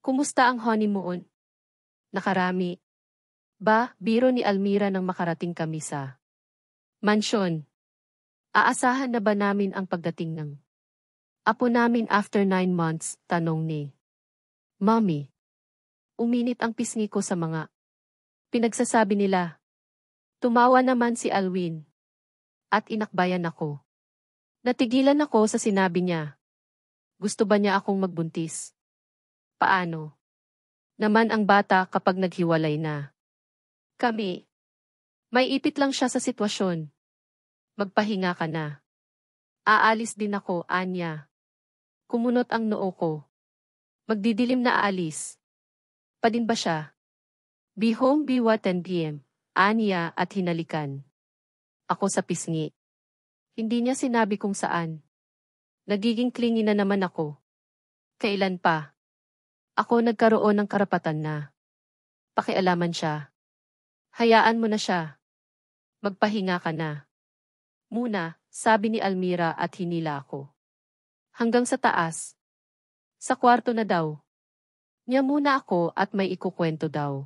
Kumusta ang honeymoon? Nakarami. Ba, biro ni Almira nang makarating kami sa mansyon. Aasahan na ba namin ang pagdating ng apo namin after 9 months? Tanong ni Mommy. Uminit ang pisngi ko sa mga pinagsasabi nila. Tumawa naman si Alwin. At inakbayan ako. Natigilan ako sa sinabi niya. Gusto ba niya akong magbuntis? Paano naman ang bata kapag naghiwalay na kami? May ipit lang siya sa sitwasyon. Magpahinga ka na. Aalis din ako, Anya. Kumunot ang noo ko. Magdidilim na aalis. Pa din ba siya? Be home be 10 p.m. Anya at hinalikan. Ako sa pisngi. Hindi niya sinabi kung saan. Nagiging clingy na naman ako. Kailan pa? Ako nagkaroon ng karapatan na pakialaman siya. Hayaan mo na siya. Magpahinga ka na. Muna, sabi ni Almira at hinila ako. Hanggang sa taas. Sa kwarto na daw. Niya muna ako at may ikukwento daw.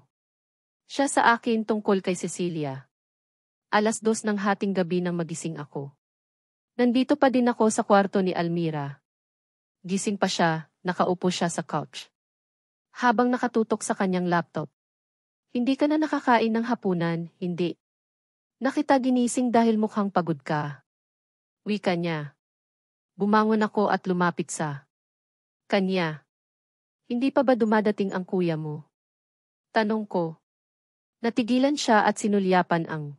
Siya sa akin tungkol kay Cecilia. 2:00 ng hating gabi nang magising ako. Nandito pa din ako sa kwarto ni Almira. Gising pa siya, nakaupo siya sa couch. Habang nakatutok sa kanyang laptop. Hindi ka na nakakain ng hapunan, hindi. Nakita ginising dahil mukhang pagod ka. Wika niya. Bumangon ako at lumapit sa kanya. Hindi pa ba dumadating ang kuya mo? Tanong ko. Natigilan siya at sinulyapan ang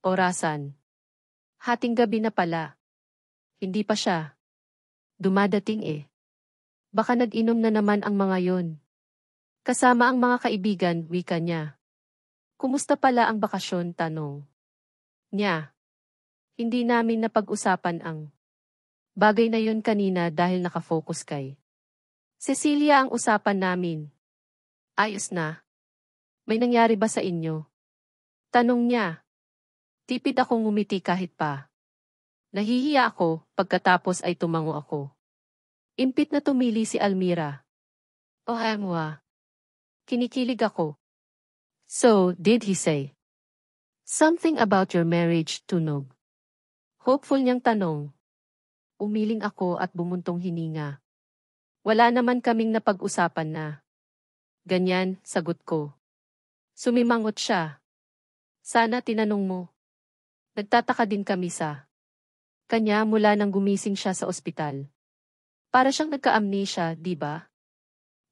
orasan. Hating gabi na pala. Hindi pa siya dumadating eh. Baka nag-inom na naman ang mga yon. Kasama ang mga kaibigan, wika niya. Kumusta pala ang bakasyon? Tanong niya. Hindi namin napag-usapan ang bagay na yon kanina dahil nakafocus kay Cecilia ang usapan namin. Ayos na. May nangyari ba sa inyo? Tanong niya. Tipid akong ngumiti kahit pa. Nahihiya ako, pagkatapos ay tumango ako. Impit na tumili si Almira. Oh Emwa. Kinikilig ako. So, did he say something about your marriage, Tunog? Hopeful niyang tanong. Umiling ako at bumuntong hininga. Wala naman kaming napag-usapan na. Ganyan, sagot ko. Sumimangot siya. Sana tinanong mo. Nagtataka din kami sa kanya mula nang gumising siya sa ospital. Para siyang nagka-amnesia, di ba?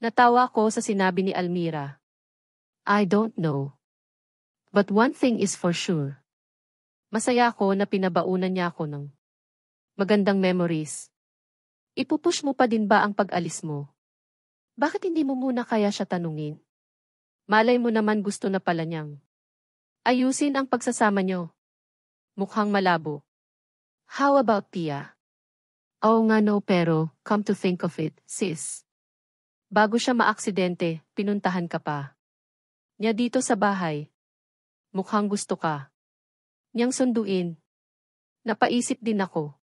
Natawa ko sa sinabi ni Almira. I don't know. But one thing is for sure. Masaya ako na pinabaunan niya ako ng magandang memories. Ipupush mo pa din ba ang pag-alis mo? Bakit hindi mo muna kaya siya tanungin? Malay mo naman gusto na pala niyang ayusin ang pagsasama niyo. Mukhang malabo. How about Pia? Oo nga no pero, come to think of it, sis. Bago siya maaksidente, pinuntahan ka pa niya dito sa bahay. Mukhang gusto ka niyang sunduin. Napaisip din ako.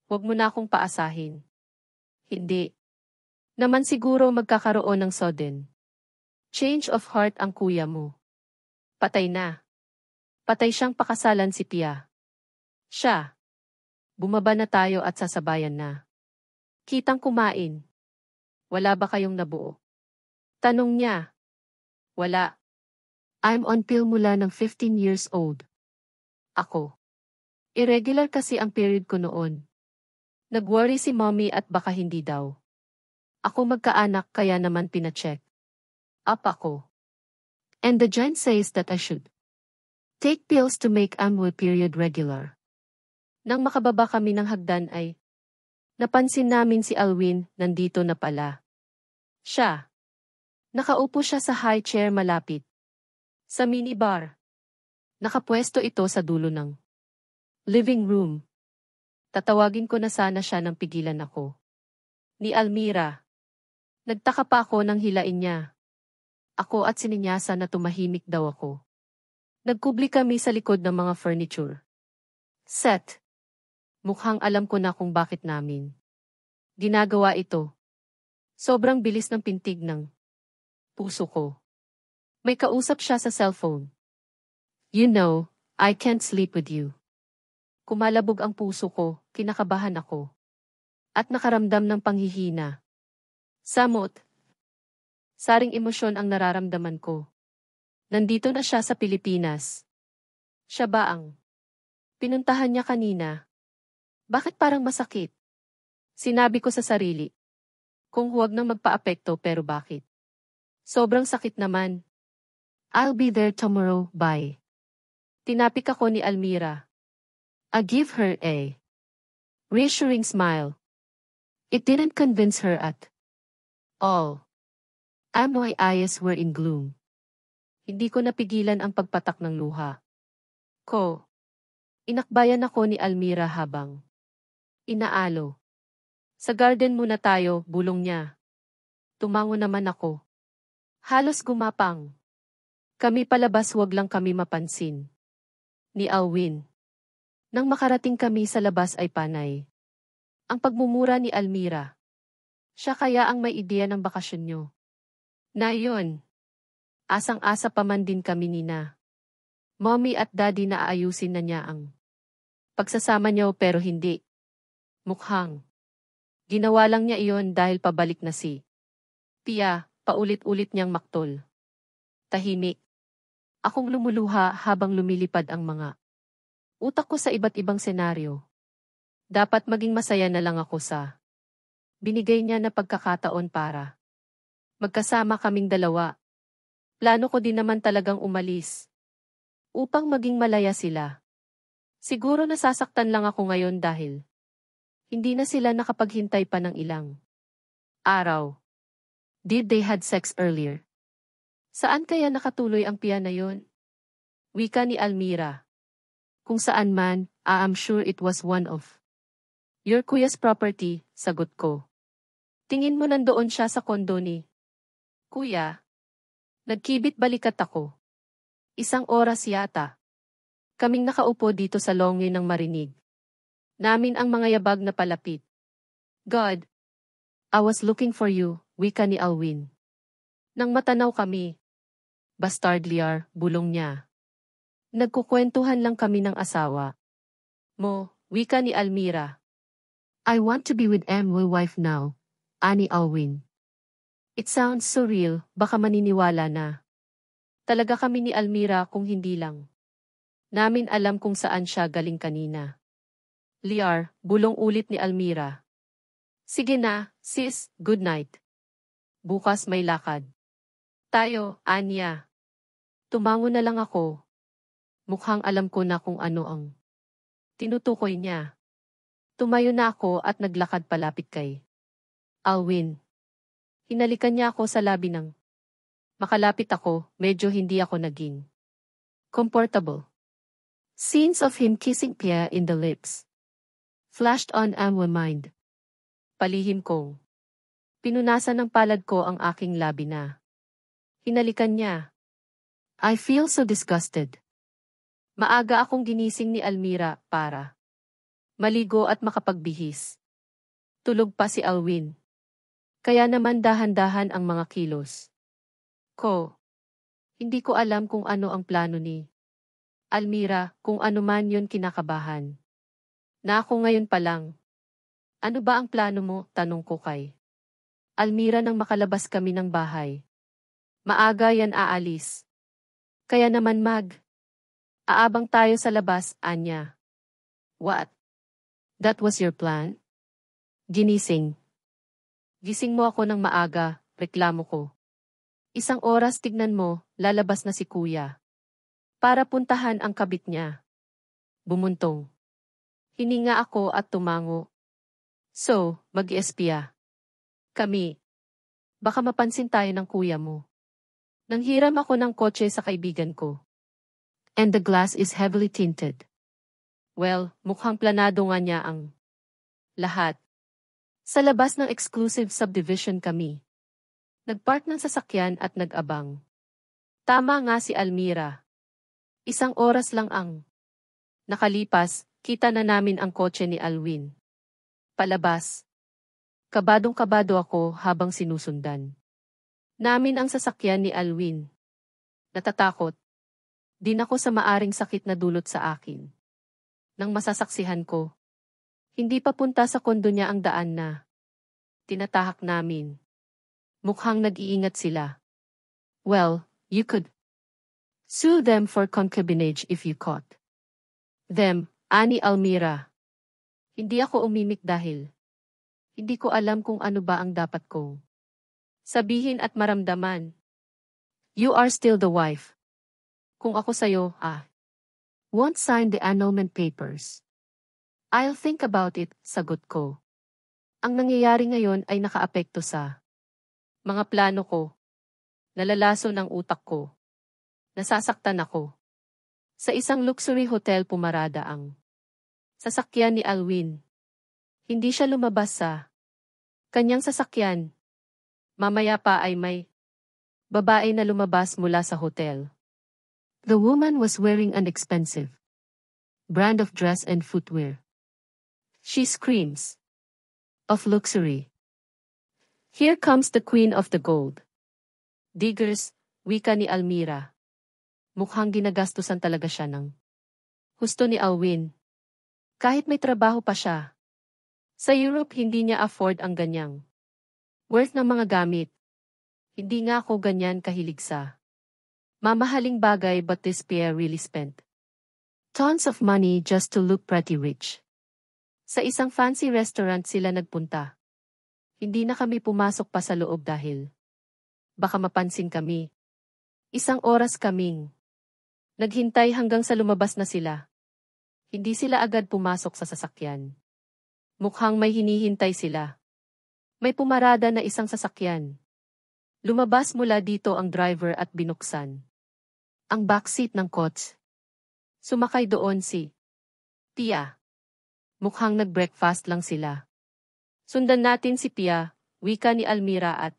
Huwag mo na akong paasahin. Hindi naman siguro magkakaroon ng sudden change of heart ang kuya mo. Patay na. Patay siyang pakasalan si Pia. Siya. Bumaba na tayo at sasabayan na. Kitang kumain. Wala ba kayong nabuo? Tanong niya. Wala. I'm on pill mula ng 15 years old. Ako. Irregular kasi ang period ko noon. Nag-worry si mommy at baka hindi daw. Ako magkaanak kaya naman pina-check up ako. And the giant says that I should take pills to make my period regular. Nang makababa kami ng hagdan ay napansin namin si Alwin nandito na pala. Siya. Nakaupo siya sa high chair malapit sa minibar. Nakapwesto ito sa dulo ng living room. Tatawagin ko na sana siya nang pigilan ako ni Almira. Nagtaka pa ako nang hilain niya ako at sininyasa na tumahimik daw ako. Nagkubli kami sa likod ng mga furniture set. Mukhang alam ko na kung bakit namin ginagawa ito. Sobrang bilis ng pintig ng puso ko. May kausap siya sa cellphone. You know, I can't sleep with you. Kumalabog ang puso ko, kinakabahan ako. At nakaramdam ng panghihina. Samot. Saring emosyon ang nararamdaman ko. Nandito na siya sa Pilipinas. Siya ba ang pinuntahan niya kanina? Bakit parang masakit? Sinabi ko sa sarili. Kung huwag nang magpaapekto pero bakit? Sobrang sakit naman. I'll be there tomorrow, bye. Tinapik ako ni Almira. I give her a reassuring smile. It didn't convince her at all. My eyes were in gloom. Hindi ko napigilan ang pagpatak ng luha ko. Inakbayan ako ni Almira habang inaalo. Sa garden muna tayo, bulong niya. Tumango naman ako. Halos gumapang. Kami palabas, wag lang kami mapansin. Ni Alwin. Nang makarating kami sa labas ay panay. Ang pagmumura ni Almira. Siya kaya ang may ideya ng bakasyon nyo. Na iyon. Asang-asa pa man din kami nina. Mommy at daddy na aayusin na niya ang pagsasama niyo pero hindi. Mukhang. Ginawa lang niya iyon dahil pabalik na si Pia, paulit-ulit niyang maktol. Tahimik. Akong lumuluha habang lumilipad ang mga utak ko sa iba't ibang senaryo. Dapat maging masaya na lang ako sa binigay niya na pagkakataon para magkasama kaming dalawa. Plano ko din naman talagang umalis upang maging malaya sila. Siguro nasasaktan lang ako ngayon dahil hindi na sila nakapaghintay pa ng ilang araw. Did they had sex earlier? Saan kaya nakatuloy ang Pia na yon? Wika ni Almira. Kung saan man, I'm sure it was one of your kuya's property, sagot ko. Tingin mo nandoon siya sa kondo ni Kuya. Nagkibit balikat ako. Isang oras yata. Kaming nakaupo dito sa longin ng marinig namin ang mga yabag na palapit. God, I was looking for you, wika ni Alwin. Nang matanaw kami. Bastard Liar, bulong niya. Nagkukwentuhan lang kami ng asawa mo, wika ni Almira. I want to be with my wife now, ani Alwin. It sounds so real, baka maniniwala na. Talaga kami ni Almira kung hindi lang namin alam kung saan siya galing kanina. Liar, bulong ulit ni Almira. Sige na, sis, good night. Bukas may lakad tayo, Anya. Tumango na lang ako. Mukhang alam ko na kung ano ang tinutukoy niya. Tumayo na ako at naglakad palapit kay Alwin. Hinalikan niya ako sa labi ng makalapit ako, medyo hindi ako naging comfortable. Scenes of him kissing Pia in the lips flashed on my mind. Palihim kong pinunasan ng palad ko ang aking labi na hinalikan niya. I feel so disgusted. Maaga akong ginising ni Almira para maligo at makapagbihis. Tulog pa si Alwin. Kaya naman dahan-dahan ang mga kilos ko. Hindi ko alam kung ano ang plano ni Almira, kung ano man yun kinakabahan. Na ako ngayon pa lang. Ano ba ang plano mo? Tanong ko kay Almira nang makalabas kami ng bahay. Maaga yan aalis. Kaya naman aabang tayo sa labas, Anya. What? That was your plan? Ginising. Gising mo ako ng maaga, reklamo ko. Isang oras tignan mo, lalabas na si Kuya. Para puntahan ang kabit niya. Bumuntong. Hininga ako at tumango. So, mag-espiya kami. Baka mapansin tayo ng kuya mo. Nanghiram ako ng kotse sa kaibigan ko. And the glass is heavily tinted. Well, mukhang planado nga niya ang lahat. Sa labas ng exclusive subdivision kami. Nagpark ng sasakyan at nag-abang. Tama nga si Almira. Isang oras lang ang nakalipas, kita na namin ang kotse ni Alwin. Palabas. Kabadong-kabado ako habang sinusundan namin ang sasakyan ni Alwin. Natatakot din ako sa maaring sakit na dulot sa akin. Nang masasaksihan ko, hindi papunta sa kondo niya ang daan na tinatahak namin. Mukhang nag-iingat sila. Well, you could sue them for concubinage if you caught them, ani Almira. Hindi ako umimik dahil hindi ko alam kung ano ba ang dapat kong sabihin at maramdaman. You are still the wife. Kung ako sa'yo, won't sign the annulment papers. I'll think about it, sagot ko. Ang nangyayari ngayon ay nakaapekto sa mga plano ko. Nalalaso ng utak ko. Nasasaktan ako. Sa isang luxury hotel pumarada ang sasakyan ni Alwin. Hindi siya lumabas sa kanyang sasakyan. Mamaya pa ay may babae na lumabas mula sa hotel. The woman was wearing an expensive brand of dress and footwear. She screams of luxury. Here comes the queen of the gold diggers, wika ni Almira. Mukhang ginagastusan talaga siya ng husto ni Alwin. Kahit may trabaho pa siya. Sa Europe hindi niya afford ang ganyang worth ng mga gamit. Hindi nga ako ganyan kahilig sa mamahaling bagay, but this Pierre really spent tons of money just to look pretty rich. Sa isang fancy restaurant sila nagpunta. Hindi na kami pumasok pa sa loob dahil baka mapansin kami. Isang oras kaming naghintay hanggang sa lumabas na sila. Hindi sila agad pumasok sa sasakyan. Mukhang may hinihintay sila. May pumarada na isang sasakyan. Lumabas mula dito ang driver at binuksan ang backseat ng coach. Sumakay doon si Pia. Mukhang nag-breakfast lang sila. Sundan natin si Pia, wika ni Almira at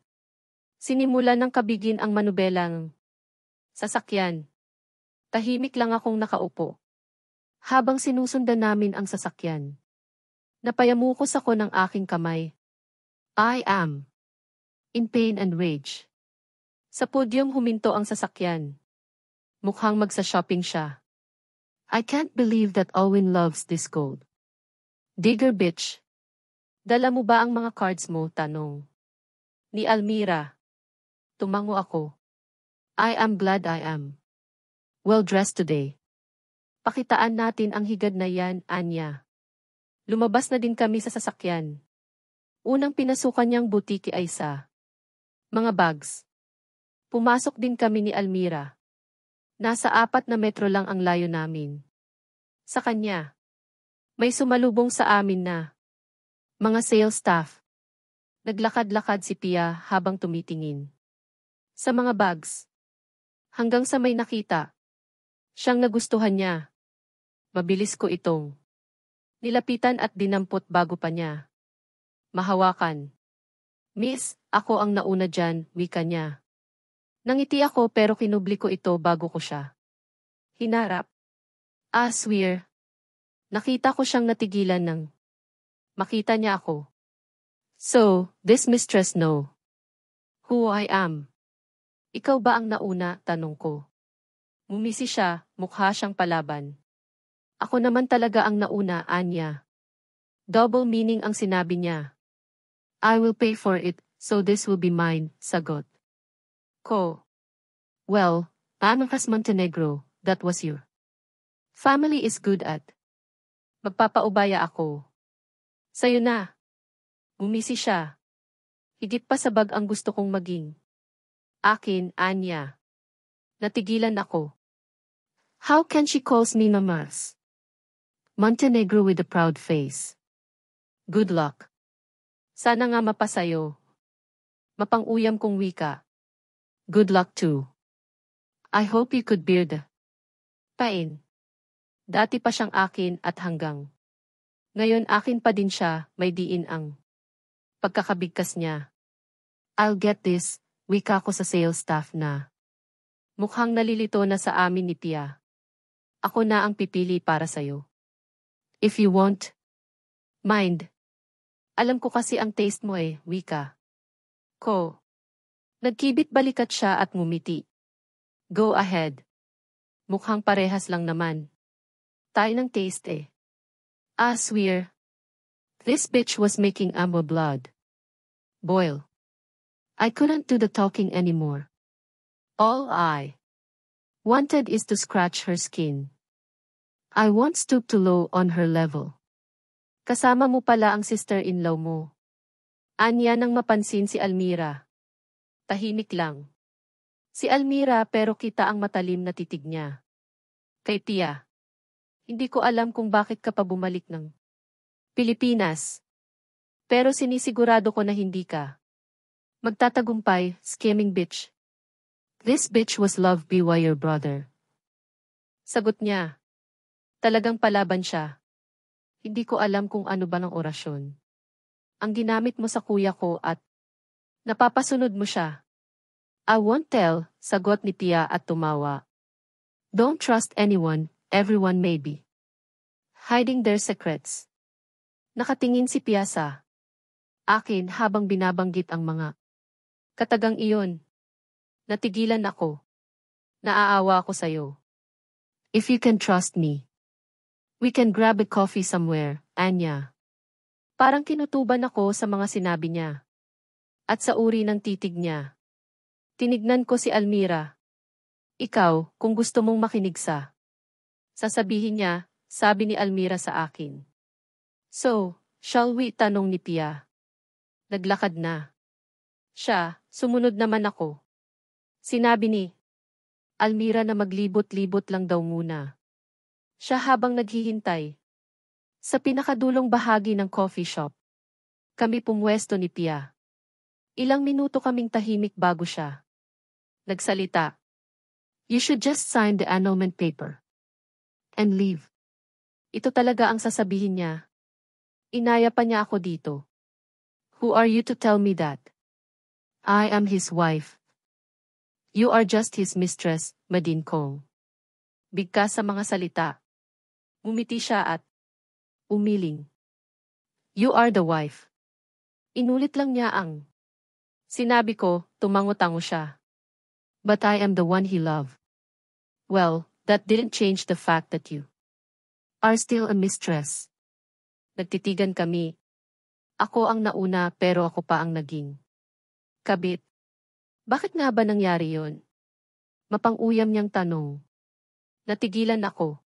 sinimulan ng kabigin ang manubelang sasakyan. Tahimik lang akong nakaupo. Habang sinusundan namin ang sasakyan. Napayamukos ako ng aking kamay. I am in pain and rage. Sa podyum huminto ang sasakyan. Mukhang magsa-shopping siya. I can't believe that Alwin loves this gold digger bitch. Dala mo ba ang mga cards mo? Tanong ni Almira. Tumango ako. I am glad I am well dressed today. Pakitaan natin ang higad na yan, Anya. Lumabas na din kami sa sasakyan. Unang pinasukan niyang butiki ay sa mga bags. Pumasok din kami ni Almira. Nasa 4 na metro lang ang layo namin. Sa kanya, may sumalubong sa amin na mga sales staff. Naglakad-lakad si Pia habang tumitingin sa mga bags. Hanggang sa may nakita. Siyang nagustuhan niya. Mabilis ko itong nilapitan at dinampot bago pa niya mahawakan. Miss, ako ang nauna dyan, wika niya. Nangiti ako pero kinubli ko ito bago ko siya hinarap. Swear. Nakita ko siyang natigilan ng makita niya ako. So, this mistress know who I am. Ikaw ba ang nauna? Tanong ko. Mumisi siya, mukha siyang palaban. Ako naman talaga ang nauna, Anya. Double meaning ang sinabi niya. I will pay for it, so this will be mine, sagot ko. Well, Anacas Montenegro, that was your family is good at. Magpapaubaya ako. Sa'yo na. Bumisi siya. Higit pa sa bag ang gusto kong maging. Akin, Anya. Natigilan ako. How can she calls me mamas? Montenegro with a proud face. Good luck. Sana nga mapasayo. Mapang-uyam kong wika. Good luck too. I hope you could bear the pain. Dati pa siyang akin at hanggang ngayon akin pa din siya, may diin ang pagkakabigkas niya. I'll get this, wika ko sa sales staff na mukhang nalilito na sa amin ni Pia. Ako na ang pipili para sa'yo. If you won't mind, Alam ko kasi ang taste mo wika ko. Nagkibit balikat siya at ngumiti. Go ahead. Mukhang parehas lang naman. Tayo ng taste Ah, swear. This bitch was making ammo blood boil. I couldn't do the talking anymore. All I wanted is to scratch her skin. I won't stoop too low on her level. Kasama mo pala ang sister-in-law mo. Anya nang mapansin si Almira. Tahimik lang. Si Almira pero kita ang matalim na titig niya. Kay Tia. Hindi ko alam kung bakit ka pa bumalik ng Pilipinas. Pero sinisigurado ko na hindi ka magtatagumpay, scamming bitch. This bitch was loved by your brother. Sagot niya. Talagang palaban siya. Hindi ko alam kung ano ba ng orasyon. Ang ginamit mo sa kuya ko at napapasunod mo siya. I won't tell, sagot ni Tia at tumawa. Don't trust anyone, everyone may be hiding their secrets. Nakatingin si Pia sa akin habang binabanggit ang mga katagang iyon. Natigilan ako. Naaawa ako sa'yo. If you can trust me, we can grab a coffee somewhere, Anya. Parang kinutuban ako sa mga sinabi niya. At sa uri ng titig niya. Tinignan ko si Almira. Ikaw, kung gusto mong makinig sasabihin niya, sabi ni Almira sa akin. So, shall we? Tanong ni Pia. Naglakad na. Siya, sumunod naman ako. Sinabi ni Almira na maglibot-libot lang daw muna. Siya habang naghihintay. Sa pinakadulong bahagi ng coffee shop. Kami pumwesto ni Pia. Ilang minuto kaming tahimik bago siya nagsalita. You should just sign the annulment paper and leave. Ito talaga ang sasabihin niya. Inaya pa niya ako dito. Who are you to tell me that? I am his wife. You are just his mistress, Madin Kong. Bigkas sa mga salita. Ngumiti siya at umiling. You are the wife. Inulit lang niya ang sinabi ko, tumango-tango siya. But I am the one he loved. Well, that didn't change the fact that you are still a mistress. Nagtitigan kami. Ako ang nauna pero ako pa ang naging kabit. Bakit nga ba nangyari yon? Mapang-uyam niyang tanong. Natigilan ako.